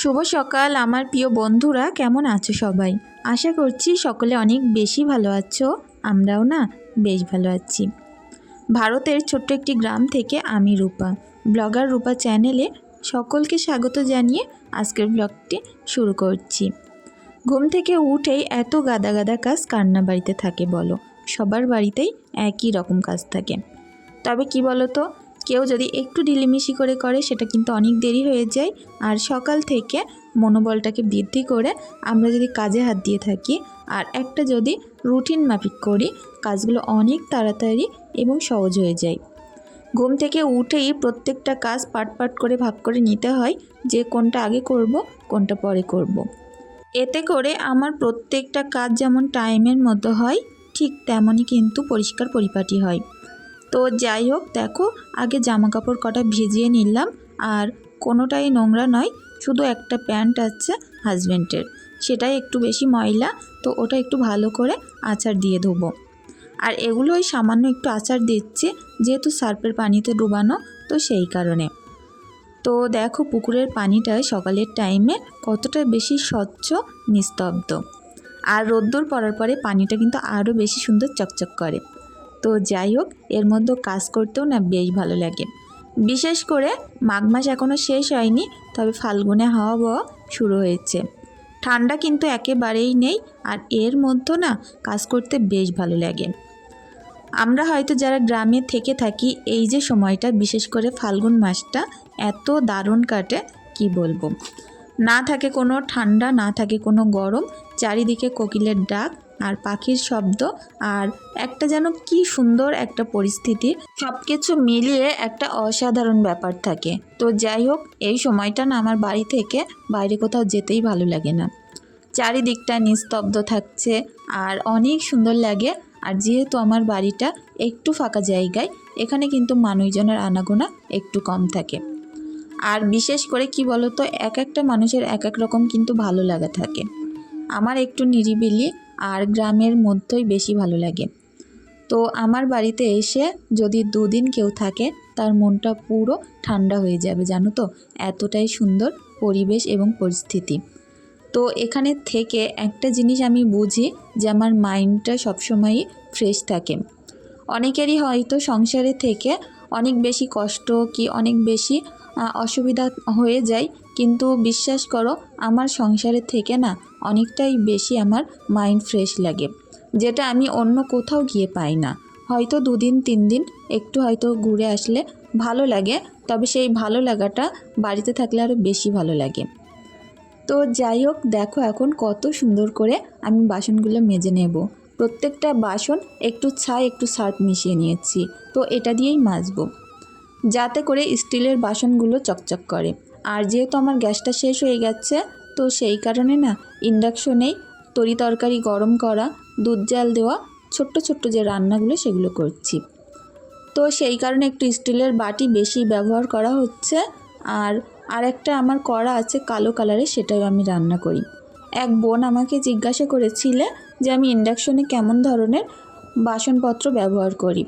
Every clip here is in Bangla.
শুভ সকাল আমার প্রিয় বন্ধুরা, কেমন আছো সবাই? আশা করছি সকলে অনেক বেশি ভালো আছো। আমরাও না বেশ ভালো আছি। ভারতের ছোট্ট একটি গ্রাম থেকে আমি রূপা, ব্লগার রূপা চ্যানেলে সকলকে স্বাগত জানিয়ে আজকের ব্লগটি শুরু করছি। ঘুম থেকে উঠেই এত গাদা গাদা কাজ কার না বাড়িতে থাকে বলো? সবার বাড়িতেই একই রকম কাজ থাকে। তবে কি বলো তো, কেউ যদি একটু ঢিলিমিশি করে সেটা কিন্তু অনেক দেরি হয়ে যায়। আর সকাল থেকে মনোবলটাকে বৃদ্ধি করে আমরা যদি কাজে হাত দিয়ে থাকি আর একটা যদি রুটিন মাফিক করি, কাজগুলো অনেক তাড়াতাড়ি এবং সহজ হয়ে যায়। ঘুম থেকে উঠেই প্রত্যেকটা কাজ পাট করে ভাগ করে নিতে হয় যে কোনটা আগে করব, কোনটা পরে করব। এতে করে আমার প্রত্যেকটা কাজ যেমন টাইমের মতো হয়, ঠিক তেমনই কিন্তু পরিষ্কার পরিপাটি হয়। তো যাই হোক, দেখো আগে জামা কাপড় কটা ভিজিয়ে নিলাম। আর কোনোটাই নোংরা নয়, শুধু একটা প্যান্ট আছে হাজব্যান্ডের, সেটাই একটু বেশি ময়লা, তো ওটা একটু ভালো করে আচার দিয়ে ধোবো। আর এগুলো ওই সামান্য একটু আচার দিচ্ছি, যেহেতু সার্ফের পানিতে ডুবানো, তো সেই কারণে। তো দেখো পুকুরের পানিটা সকালের টাইমে কতটা বেশি স্বচ্ছ, নিস্তব্ধ। আর রোদ্দুর পড়ার পরে পানিটা কিন্তু আরও বেশি সুন্দর চকচক করে। তো যাই হোক, এর মধ্যে কাজ করতেও না বেশ ভালো লাগে। বিশেষ করে মাঘ মাস এখনও শেষ হয়নি, তবে ফাল্গুনে হাওয়া বওয়া শুরু হয়েছে। ঠান্ডা কিন্তু একেবারেই নেই, আর এর মধ্যে না কাজ করতে বেশ ভালো লাগে। আমরা হয়তো যারা গ্রামে থেকে থাকি, এই যে সময়টা বিশেষ করে ফাল্গুন মাসটা এত দারুণ কাটে কি বলবো। না থাকে কোনো ঠান্ডা, না থাকে কোনো গরম, চারিদিকে কোকিলের ডাক আর পাখির শব্দ, আর একটা যেন কি সুন্দর একটা পরিস্থিতি, সব কিছু মিলিয়ে একটা অসাধারণ ব্যাপার থাকে। তো যাই হোক, এই সময়টা না আমার বাড়ি থেকে বাইরে কোথাও যেতেই ভালো লাগে না। চারিদিকটা নিস্তব্ধ থাকছে আর অনেক সুন্দর লাগে। আর যেহেতু আমার বাড়িটা একটু ফাঁকা জায়গায়, এখানে কিন্তু মানুষজনের আনাগোনা একটু কম থাকে। আর বিশেষ করে কি বলতো, এক একটা মানুষের এক এক রকম কিন্তু ভালো লাগা থাকে। আমার একটু নিরিবিলি আর গ্রামের মধ্যেই বেশি ভালো লাগে। তো আমার বাড়িতে এসে যদি দুদিন কেউ থাকে, তার মনটা পুরো ঠান্ডা হয়ে যাবে, জানো তো, এতটাই সুন্দর পরিবেশ এবং পরিস্থিতি। তো এখানে থেকে একটা জিনিস আমি বুঝি যে আমার মাইন্ডটা সবসময়ই ফ্রেশ থাকে। অনেকেরই হয়তো সংসারে থেকে অনেক বেশি কষ্ট কি অনেক বেশি অসুবিধা হয়ে যায়, কিন্তু বিশ্বাস করো, আমার সংসারের থেকে না অনেকটাই বেশি আমার মাইন্ড ফ্রেশ লাগে, যেটা আমি অন্য কোথাও গিয়ে পাই না। হয়তো 2 দিন 3 দিন একটু হয়তো ঘুরে আসলে ভালো লাগে, তবে সেই ভালো লাগাটা বাড়িতে থাকলে আরও বেশি ভালো লাগে। তো যাই হোক, দেখো এখন কত সুন্দর করে আমি বাসনগুলো মেজে নেব। প্রত্যেকটা বাসন একটু ছাই একটু সার্ফ মিশিয়ে নিয়েছি, তো এটা দিয়েই মাজবো, যাতে করে স্টিলের বাসনগুলো চকচক করে। আর যেহেতু আমার গ্যাসটা শেষ হয়ে গেছে, তো সেই কারণে না ইন্ডাকশনেই তরি তরকারি গরম করা, দুধ জাল দেওয়া, ছোট্ট ছোট্ট যে রান্নাগুলো সেগুলো করছি। তো সেই কারণে একটু স্টিলের বাটি বেশি ব্যবহার করা হচ্ছে। আর একটা আমার কড়া আছে কালো কালারের, সেটাও আমি রান্না করি। এক বোন আমাকে জিজ্ঞাসা করেছিলে যে আমি ইন্ডাকশনে কেমন ধরনের বাসনপত্র ব্যবহার করি।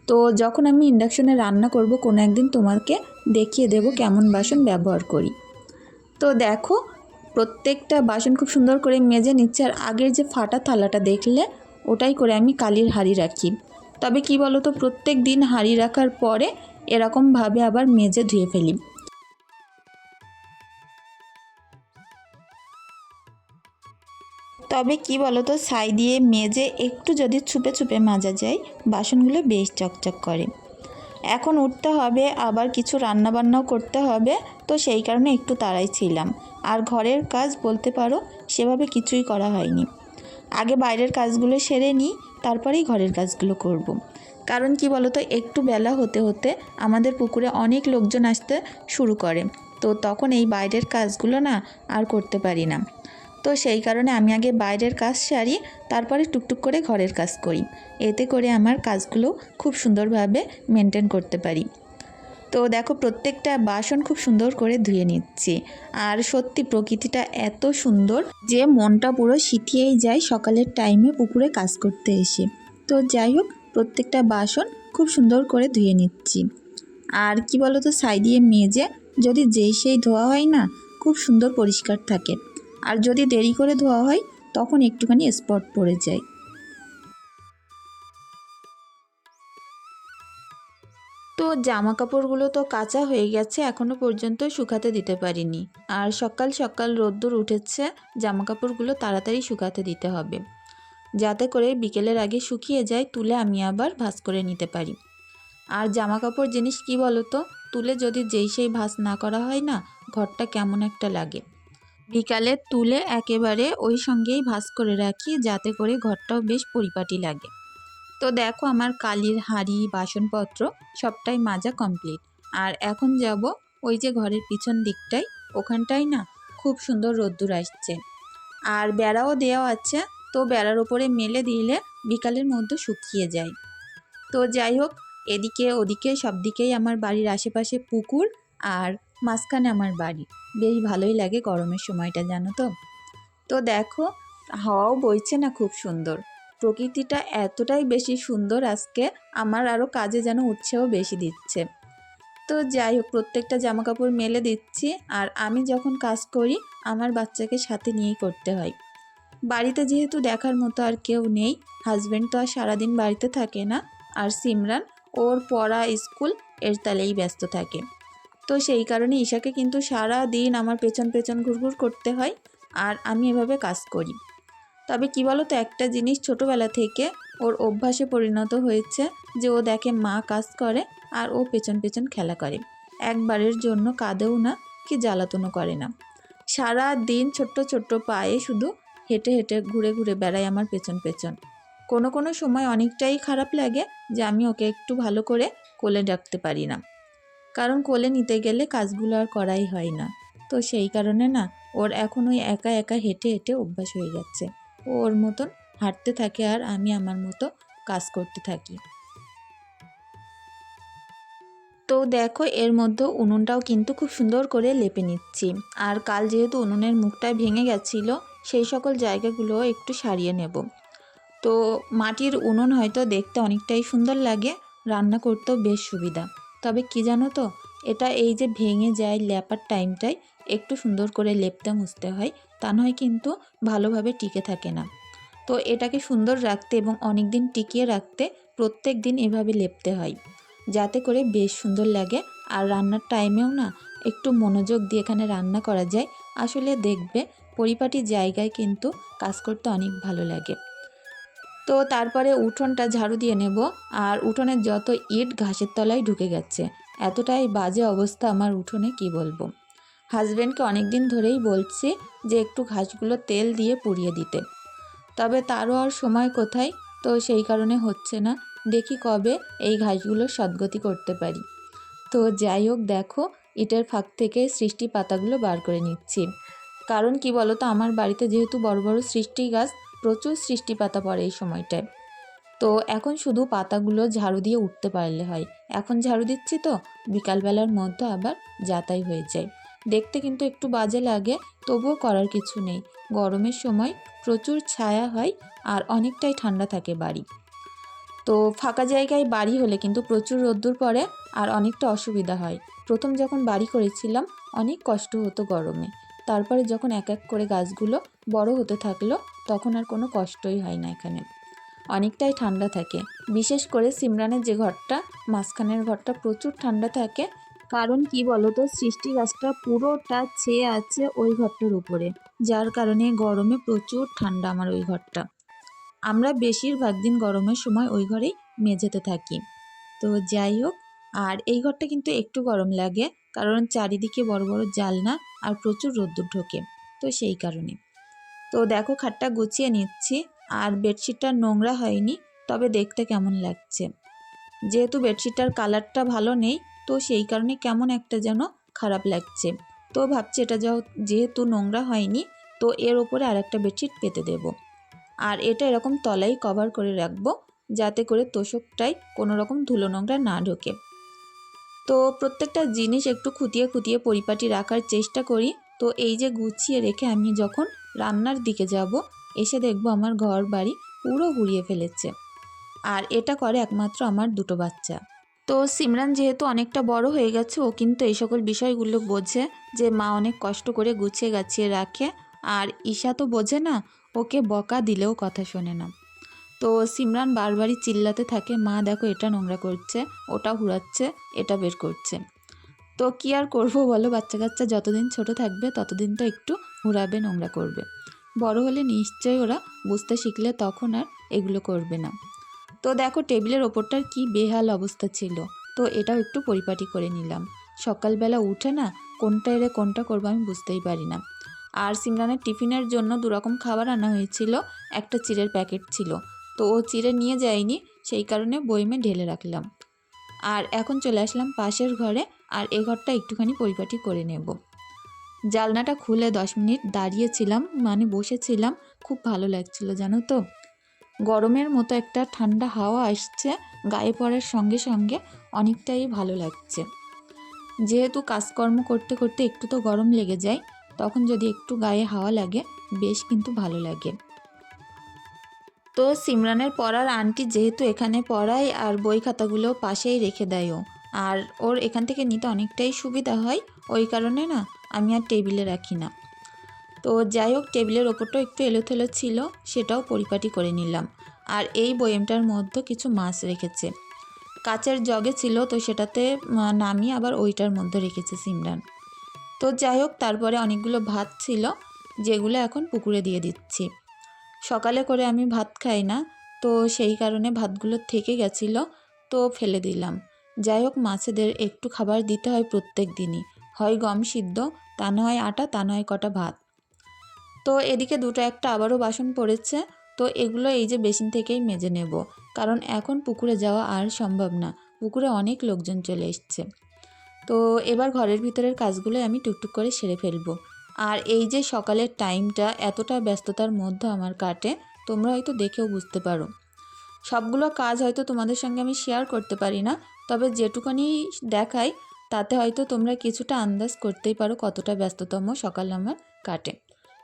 তো যখন আমি ইন্ডাকশনে রান্না করব, কোনো একদিন তোমাকে দেখিয়ে দেব কেমন বাসন ব্যবহার করি। তো দেখো প্রত্যেকটা বাসন খুব সুন্দর করে মেজে নিচ্ছে। আর আগের যে ফাটা থালাটা দেখলে, ওটাই করে আমি কালির হাঁড়ি রাখি। তবে কি বলো তো, প্রত্যেক দিন হাঁড়ি রাখার পরে এরকমভাবে আবার মেজে ধুয়ে ফেলি। তবে কি বলো তো, ছাই দিয়ে মেজে একটু যদি ছুপে ছুপে মাজা যায়, বাসনগুলো বেশ চকচক করে। এখন উঠতে হবে, আবার কিছু রান্নাবান্নাও করতে হবে, তো সেই কারণে একটু তাড়াই ছিলাম। আর ঘরের কাজ বলতে পারো সেভাবে কিছুই করা হয়নি। আগে বাইরের কাজগুলো সেরে নিই, তারপরেই ঘরের কাজগুলো করব। কারণ কি বলো তো, একটু বেলা হতে হতে আমাদের পুকুরে অনেক লোকজন আসতে শুরু করে, তো তখন এই বাইরের কাজগুলো না আর করতে পারি না। তো সেই কারণে আমি আগে বাইরের কাজ সারি, তারপরে টুকটুক করে ঘরের কাজ করি। এতে করে আমার কাজগুলো খুব সুন্দরভাবে মেনটেন করতে পারি। তো দেখো প্রত্যেকটা বাসন খুব সুন্দর করে ধুয়ে নিচ্ছি। আর সত্যি প্রকৃতিটা এত সুন্দর যে মনটা পুরো শীতিয়েই যায় সকালের টাইমে পুকুরে কাজ করতে এসে। তো যাই হোক, প্রত্যেকটা বাসন খুব সুন্দর করে ধুয়ে নিচ্ছি। আর কি বলো তো, ছাই দিয়ে মেজে যদি যেই সেই ধোয়া হয় না, খুব সুন্দর পরিষ্কার থাকে। আর যদি দেরি করে ধোয়া হয় তখন একটুখানি স্পট পড়ে যায়। তো জামা কাপড়গুলো তো কাচা হয়ে গেছে, এখনও পর্যন্ত শুকাতে দিতে পারিনি। আর সকাল সকাল রোদ্দুর উঠেছে, জামা কাপড়গুলো তাড়াতাড়ি শুকাতে দিতে হবে, যাতে করে বিকেলের আগে শুকিয়ে যায়, তুলে আমি আবার ভাঁজ করে নিতে পারি। আর জামা কাপড় জিনিস কি বলো তো, তুলে যদি যেই সেই ভাঁজ না করা হয় না, ঘরটা কেমন একটা লাগে। বিকালে তুলে একেবারে ওই সঙ্গেই ভাঁজ করে রাখি, যাতে করে ঘরটাও বেশ পরিপাটি লাগে। তো দেখো আমার কালির হাঁড়ি বাসনপত্র সবটাই মাজা কমপ্লিট। আর এখন যাব ওই যে ঘরের পিছন দিকটায়, ওখানটায় না খুব সুন্দর রোদ্দুর আসছে, আর বেড়াও দেওয়া আছে। তো বেড়ার ওপরে মেলে দিলে বিকালের মধ্যে শুকিয়ে যায়। তো যাই হোক, এদিকে ওদিকে সব দিকেই আমার বাড়ির আশেপাশে পুকুর, আর মাঝখানে আমার বাড়ি। বেশ ভালোই লাগে গরমের সময়টা, জানো তো। তো দেখো, হাওয়াও বইছে না খুব সুন্দর, প্রকৃতিটা এতটাই বেশি সুন্দর আজকে, আমার আরও কাজে যেন উৎসাহ বেশি দিচ্ছে। তো যাই হোক, প্রত্যেকটা জামা কাপড় মেলে দিচ্ছি। আর আমি যখন কাজ করি আমার বাচ্চাকে সাথে নিয়েই করতে হয়। বাড়িতে যেহেতু দেখার মতো আর কেউ নেই, হাজব্যান্ড তো আর সারাদিন বাড়িতে থাকে না, আর সিমরান ওর পড়া স্কুল এর তালেই ব্যস্ত থাকে। তো সেই কারণে ঈশাকে কিন্তু সারা দিন আমার পেছন পেছন ঘুরঘুর করতে হয়, আর আমি এভাবে কাজ করি। তবে কি বলো তো, একটা জিনিস ছোটোবেলা থেকে ওর অভ্যাসে পরিণত হয়েছে, যে ও দেখে মা কাজ করে আর ও পেছন পেছন খেলা করে। একবারের জন্য কাঁদেও না, কি জ্বালাতনও করে না। সারা দিন ছোট্ট ছোট্ট পায়ে শুধু হেঁটে হেঁটে ঘুরে ঘুরে বেড়ায় আমার পেছন পেছন। কোনো কোনো সময় অনেকটাই খারাপ লাগে যে আমি ওকে একটু ভালো করে কোলে রাখতে পারি না, কারণ কোলে নিতে গেলে কাজগুলো আর করাই হয় না। তো সেই কারণে না, ওর এখন ওই একা একা হেঁটে হেঁটে অভ্যাস হয়ে যাচ্ছে। ও ওর মতন হাঁটতে থাকে আর আমি আমার মতো কাজ করতে থাকি। তো দেখো, এর মধ্যে উনুনটাও কিন্তু খুব সুন্দর করে লেপে নিচ্ছি। আর কাল যেহেতু উনুনের মুখটা ভেঙে গেছিলো, সেই সকল জায়গাগুলো একটু সারিয়ে নেব। তো মাটির উনুন হয়তো দেখতে অনেকটাই সুন্দর লাগে, রান্না করতেও বেশ সুবিধা। তবে কি জানো তো, এটা এই যে ভেঙে যায় লেপার টাইমটায় একটু সুন্দর করে লেপতে মুছতে হয়, তা নয় কিন্তু ভালোভাবে টিকে থাকে না। তো এটাকে সুন্দর রাখতে এবং অনেক দিন টিকিয়ে রাখতে প্রত্যেক দিন এভাবে লেপতে হয়, যাতে করে বেশ সুন্দর লাগে। আর রান্নার টাইমেও না একটু মনোযোগ দিয়ে এখানে রান্না করা যায়। আসলে দেখবে পরিপাটি জায়গায় কিন্তু কাজ করতে অনেক ভালো লাগে। তো তারপরে উঠোনটা ঝাড়ু দিয়ে নেব। আর উঠোনের যত ইট ঘাসের তলায় ঢুকে গেছে, এতটাই বাজে অবস্থা আমার উঠোনে, কি বলবো। হাজব্যান্ডকে অনেক দিন ধরেই বলছি যে একটু ঘাসগুলো তেল দিয়ে পুড়িয়ে দিতে, তবে তারও আর সময় কোথায়। তো সেই কারণে হচ্ছে না, দেখি কবে এই ঘাসগুলো সদ্গতি করতে পারি। তো যাই হোক, দেখো ইটের ফাঁক থেকে সৃষ্টি পাতাগুলো বার করে নিচ্ছি। কারণ কি বলো তো, আমার বাড়িতে যেহেতু বড় বড় সৃষ্টি গাছ, প্রচুর সৃষ্টি পাতা পড়ে এই সময়টায়। তো এখন শুধু পাতাগুলো ঝাড়ু দিয়ে উঠতে পারলে হয়। এখন ঝাড়ু দিচ্ছি তো বিকালবেলার মধ্যে আবার যাতাই হয়ে যায়। দেখতে কিন্তু একটু বাজে লাগে, তবুও করার কিছু নেই। গরমের সময় প্রচুর ছায়া হয় আর অনেকটাই ঠান্ডা থাকে বাড়ি। তো ফাঁকা জায়গায় বাড়ি হলে কিন্তু প্রচুর রোদ্দুর পড়ে আর অনেকটা অসুবিধা হয়। প্রথম যখন বাড়ি করেছিলাম অনেক কষ্ট হতো গরমে, তারপরে যখন এক এক করে গাছগুলো বড় হতে থাকলো তখন আর কোনো কষ্টই হয় না। এখানে অনেকটাই ঠান্ডা থাকে, বিশেষ করে সিমরানের যে ঘরটা, মাঝখানের ঘরটা প্রচুর ঠান্ডা থাকে। কারণ কি বলতো, সৃষ্টি গাছটা পুরোটা ছেয়ে আছে ওই ঘরটার উপরে, যার কারণে গরমে প্রচুর ঠান্ডা আমার ওই ঘরটা। আমরা বেশিরভাগ দিন গরমের সময় ওই ঘরেই মেঝেতে থাকি। তো যাই হোক, আর এই ঘরটা কিন্তু একটু গরম লাগে, কারণ চারিদিকে বড় বড় জানলা আর প্রচুর রোদ্দুর ঢোকে, তো সেই কারণে। তো দেখো খাটটা গুছিয়ে নিচ্ছি। আর বেডশিটটা নোংরা হয়নি, তবে দেখতে কেমন লাগছে। যেহেতু বেডশিটটার কালারটা ভালো নেই, তো সেই কারণে কেমন একটা যেন খারাপ লাগছে। তো ভাবছি এটা যেহেতু নোংরা হয়নি, তো এর ওপরে আরেকটা বেডশিট পেতে দেব। আর এটা এরকম তলায় কভার করে রাখবো, যাতে করে তোষকটায় কোনো রকম ধুলো নোংরা না ঢোকে। তো প্রত্যেকটা জিনিস একটু খুঁটিয়ে খুঁটিয়ে পরিপাটি রাখার চেষ্টা করি। তো এই যে গুছিয়ে রেখে আমি যখন রান্নার দিকে যাব, এসে দেখব আমার ঘর বাড়ি পুরো গুড়িয়ে ফেলেছে। আর এটা করে একমাত্র আমার দুটো বাচ্চা। তো সিমরান যেহেতু অনেকটা বড় হয়ে গেছে, ও কিন্তু এই সকল বিষয়গুলো বোঝে যে মা অনেক কষ্ট করে গুছিয়ে গাছিয়ে রাখে। আর ঈশা তো বোঝে না, ওকে বকা দিলেও কথা শোনে না। তো সিমরান বারবারই চিল্লাতে থাকে, মা দেখো এটা নোংরা করছে, ওটা হুড়াচ্ছে, এটা বের করছে। তো কী আর করবো বলো, বাচ্চা কাচ্চা যতদিন ছোট থাকবে ততদিন তো একটু হুড়াবে, নোংরা করবে। বড় হলে নিশ্চয়ই ওরা বুঝতে শিখলে তখন আর এগুলো করবে না। তো দেখো টেবিলের ওপরটার কি বেহাল অবস্থা ছিল, তো এটাও একটু পরিপাটি করে নিলাম। সকালবেলা উঠে না কোনটা এরে কোনটা করবো আমি বুঝতেই পারি না। আর সিমরানের টিফিনের জন্য দুরকম খাবার আনা হয়েছিল, একটা চিড়ের প্যাকেট ছিল, তো ও চিড়ে নিয়ে যায়নি, সেই কারণে বয়মে ঢেলে রাখলাম। আর এখন চলে আসলাম পাশের ঘরে, আর এ ঘরটা একটুখানি পরিপাটি করে নেব। জানলাটা খুলে 10 মিনিট দাঁড়িয়েছিলাম, মানে বসেছিলাম, খুব ভালো লাগছিল জানো তো। গরমের মতো একটা ঠান্ডা হাওয়া আসছে, গায়ে পড়ার সঙ্গে সঙ্গে অনেকটাই ভালো লাগছে। যেহেতু কাজকর্ম করতে করতে একটু তো গরম লেগে যায়, তখন যদি একটু গায়ে হাওয়া লাগে বেশ কিন্তু ভালো লাগে। তো সিমরানের পড়ার আন্টি যেহেতু এখানে পড়ায়, আর বই খাতাগুলো পাশেই রেখে দেয় ও, আর ওর এখান থেকে নিতে অনেকটাই সুবিধা হয়, ওই কারণে না আমি আর টেবিলে রাখি না। তো যাই হোক, টেবিলের ওপরটাও একটু এলোথেলো ছিল, সেটাও পরিপাটি করে নিলাম। আর এই বয়ামটার মধ্যে কিছু মাছ রেখেছে, কাচের জগে ছিল, তো সেটাতে নামিয়ে আবার ওইটার মধ্যে রেখেছে সিমরান। তো যাই হোক, তারপরে অনেকগুলো ভাত ছিল, যেগুলো এখন পুকুরে দিয়ে দিচ্ছি। সকালে করে আমি ভাত খাই না, তো সেই কারণে ভাতগুলো থেকে গেছিলো, তো ফেলে দিলাম। যাই হোক, মাছেদের একটু খাবার দিতে হয় প্রত্যেক দিনই, হয় গম সিদ্ধ, তা নয় আটা, তা নয় কটা ভাত। তো এদিকে দুটো একটা আবারও বাসন পড়েছে, তো এগুলো এই যে বেসিন থেকেই মেজে নেব, কারণ এখন পুকুরে যাওয়া আর সম্ভব না, পুকুরে অনেক লোকজন চলে এসছে। তো এবার ঘরের ভিতরের কাজগুলো আমি টুকটুক করে সেরে ফেলবো। আর এই যে সকালের টাইমটা এতটা ব্যস্ততার মধ্যে আমার কাটে, তোমরা হয়তো দেখেও বুঝতে পারো। সবগুলো কাজ হয়তো তোমাদের সঙ্গে আমি শেয়ার করতে পারি না, তবে যেটুকুনি দেখাই তাতে হয়তো তোমরা কিছুটা আন্দাজ করতেই পারো কতটা ব্যস্ততম সকাল আমার কাটে।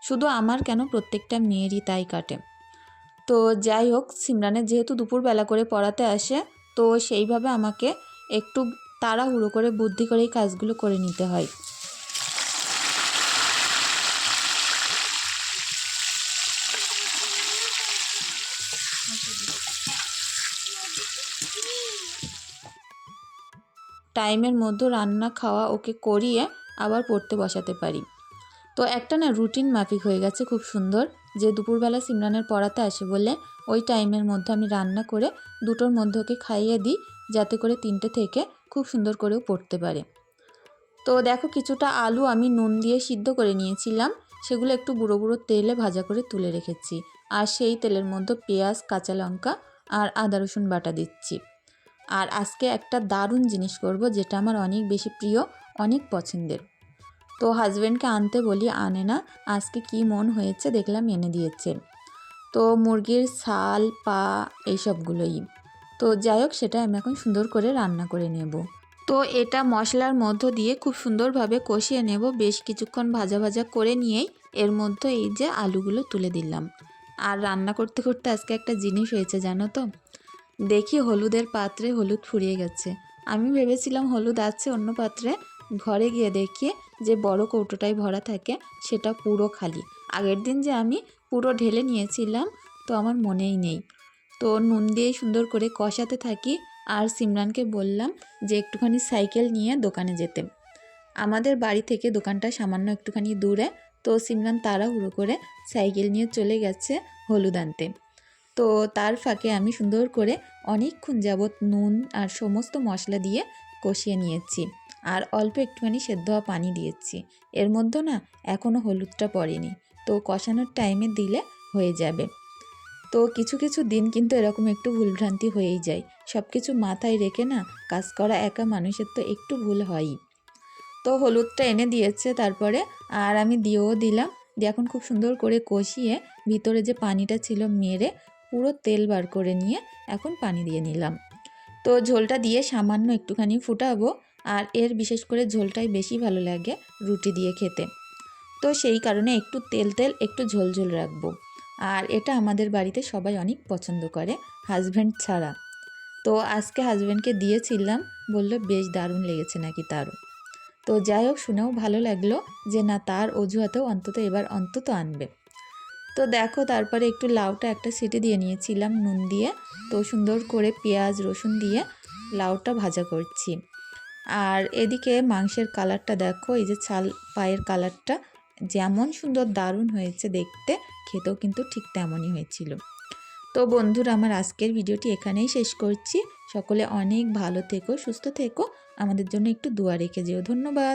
শুধু আমার কেন, প্রত্যেকটা মেয়েরই তাই কাটে। তো যাই হোক, সিমরানের যেহেতু দুপুরবেলা করে পড়াতে আসে, তো সেইভাবে আমাকে একটু তাড়াহুড়ো করে বুদ্ধি করে এই কাজগুলো করে নিতে হয়। টাইমের মধ্যে রান্না খাওয়া ওকে করিয়ে আবার পড়তে বসাতে পারি। তো একটা না রুটিন মাফিক হয়ে গেছে খুব সুন্দর, যে দুপুরবেলা সিমরানের পড়াতে আসে বলে ওই টাইমের মধ্যে আমি রান্না করে দুটোর মধ্যে ওকে খাইয়ে দিই, যাতে করে 3টে থেকে খুব সুন্দর করেও পড়তে পারে। তো দেখো, কিছুটা আলু আমি নুন দিয়ে সিদ্ধ করে নিয়েছিলাম, সেগুলো একটু বুড়ো বুড়ো তেলে ভাজা করে তুলে রেখেছি। আর সেই তেলের মধ্যে পেঁয়াজ, কাঁচা লঙ্কা আর আদা রসুন বাটা দিচ্ছি। আর আজকে একটা দারুণ জিনিস করব, যেটা আমার অনেক বেশি প্রিয়, অনেক পছন্দের। তো হাজব্যান্ডকে আনতে বলি, আনে না, আজকে কি মন হয়েছে দেখলাম এনে দিয়েছে। তো মুরগির ছাল, পা, এইসবগুলোই। তো যাই হোক, সেটা আমি এখন সুন্দর করে রান্না করে নেব। তো এটা মশলার মধ্য দিয়ে খুব সুন্দরভাবে কষিয়ে নেব, বেশ কিছুক্ষণ ভাজা ভাজা করে নিয়েই এর মধ্যে এই যে আলুগুলো তুলে দিলাম। আর রান্না করতে করতে আজকে একটা জিনিস হয়েছে জানো তো, দেখি হলুদের পাত্রে হলুদ ফুরিয়ে গেছে। আমি ভেবেছিলাম হলুদ আছে অন্য পাত্রে, ঘরে গিয়ে দেখি যে বড় কৌটোটায় ভরা থাকে সেটা পুরো খালি। আগের দিন যে আমি পুরো ঢেলে নিয়েছিলাম, তো আমার মনেই নেই। তো নুন দিয়ে সুন্দর করে কষাতে থাকি, আর সিমরানকে বললাম যে একটুখানি সাইকেল নিয়ে দোকানে যেতে। আমাদের বাড়ি থেকে দোকানটা সামান্য একটুখানি দূরে, তো সিমরান তাড়াহুড়ো করে সাইকেল নিয়ে চলে গেছে হলুদ আনতে। তো তার ফাঁকে আমি সুন্দর করে অনেকক্ষণ যাবৎ নুন আর সমস্ত মশলা দিয়ে কষিয়ে নিয়েছি, আর অল্প একটুখানি সেদ্ধ হওয়া পানি দিয়েছি। এর মধ্যে না এখনও হলুদটা পড়েনি, তো কষানোর টাইমে দিলে হয়ে যাবে। তো কিছু কিছু দিন কিন্তু এরকম একটু ভুলভ্রান্তি হয়েই যায়, সব কিছু মাথায় রেখে না কাজ করা একা মানুষের তো একটু ভুল হয়ই। তো হলুদটা এনে দিয়েছে তারপরে, আর আমি দিয়েও দিলাম, দিয়ে এখন খুব সুন্দর করে কষিয়ে ভিতরে যে পানিটা ছিল মেরে পুরো তেল বার করে নিয়ে এখন পানি দিয়ে নিলাম। তো ঝোলটা দিয়ে সামান্য একটুখানি ফুটাবো, আর এর বিশেষ করে ঝোলটাই বেশি ভালো লাগে রুটি দিয়ে খেতে। তো সেই কারণে একটু তেল তেল একটু ঝোল ঝোল রাখবো। আর এটা আমাদের বাড়িতে সবাই অনেক পছন্দ করে, হাজব্যান্ড ছাড়া। তো আজকে হাজব্যান্ডকে দিয়েছিলাম, বললো বেশ দারুণ লেগেছে নাকি তারও। তো যাই হোক, শুনেও ভালো লাগলো যে না, তার অজুহাতেও অন্তত এবার অন্তত আনবে। তো দেখো, তারপরে একটু লাউটা একটা সিটি দিয়ে নিয়েছিলাম নুন দিয়ে। তো সুন্দর করে পেঁয়াজ রসুন দিয়ে লাউটা ভাজা করছি। আর এদিকে মাংসের কালারটা দেখো, এই যে ছাল পায়ের কালারটা যেমন সুন্দর দারুণ হয়েছে দেখতে, খেতেও কিন্তু ঠিক তেমনই হয়েছিল। তো বন্ধুরা, আমার আজকের ভিডিওটি এখানেই শেষ করছি। সকলে অনেক ভালো থেকো, সুস্থ থেকো, আমাদের জন্য একটু দোয়া রেখে যেও। ধন্যবাদ।